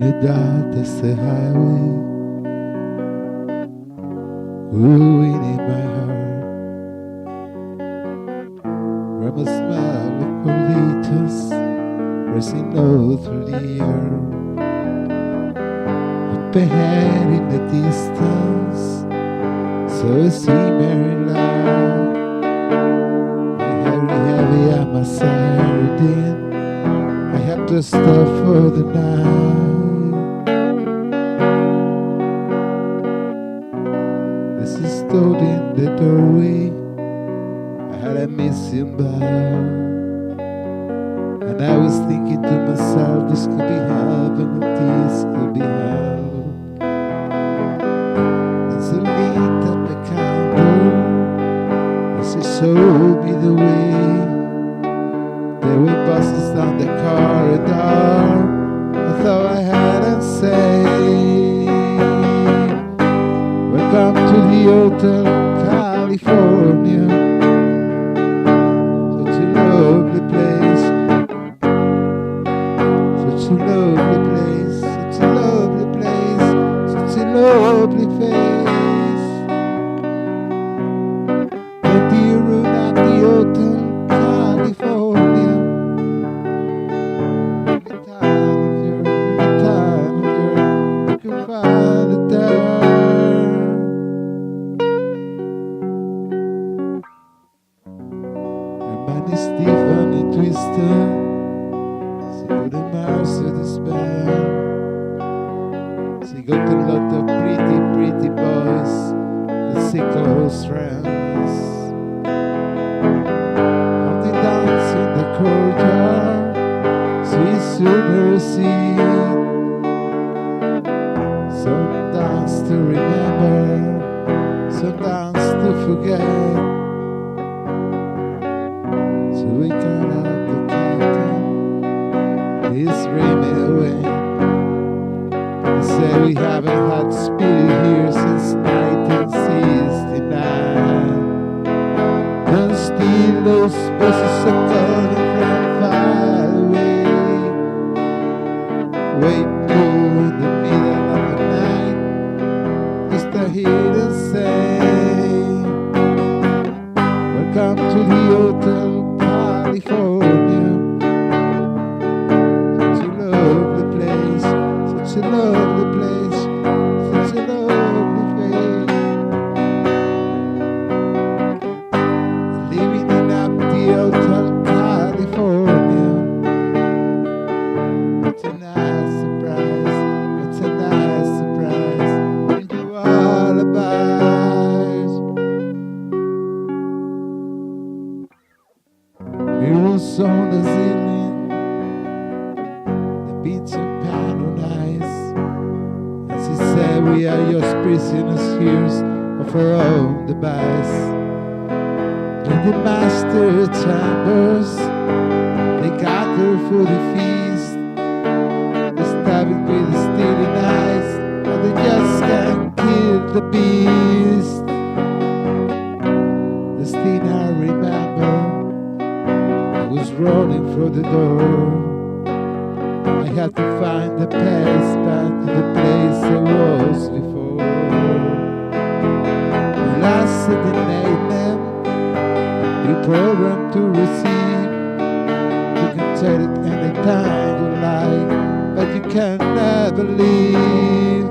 Unidad, the highway, wooing in my heart. From a smile of Politos, racing all through the air. Up ahead in the distance, so I see Maryland. My heavy, heavy, I'm a sardine. I have to stop for the night. As he stood in the doorway, I had a missing bow. And I was thinking to myself, this could be heaven and this could be hell. And so lit up a candle as he showed me the way. There were buses down the corridor, I thought I hadn't said. Welcome to the Hotel California, such a lovely place, such a lovely place, such a lovely place, such a lovely face. The dear room at the Hotel California. Every time of year, you can find it there. Stephanie Twister, she got a Mercedes Benz. She got a lot of pretty, pretty boys that she calls friends. How they dance in the courtyard, she's super seen. Some dance to remember, some dance to forget. So we got out the curtain, this dreaming away. They say we haven't had spirit here since 1969. And still those buses are coming from far away. Wait for the middle of the night, just to hear them say, welcome to the Hotel California, such a lovely place, such a lovely place, such a lovely place. Living in up the Hotel California, it's a nice surprise, it's a nice surprise, when you all about. Mirrors on the ceiling, the beats of paradise. And she said, we are just prisoners here of our own device. In the master chambers, they gather for the feast. They stab it with the steely knives, but they just can't kill the beast. This thing I remember, was running through the door. I had to find the path back to the place I was before. Last Saturday night, you programmed to receive. You can tell it anytime you like, but you can never leave.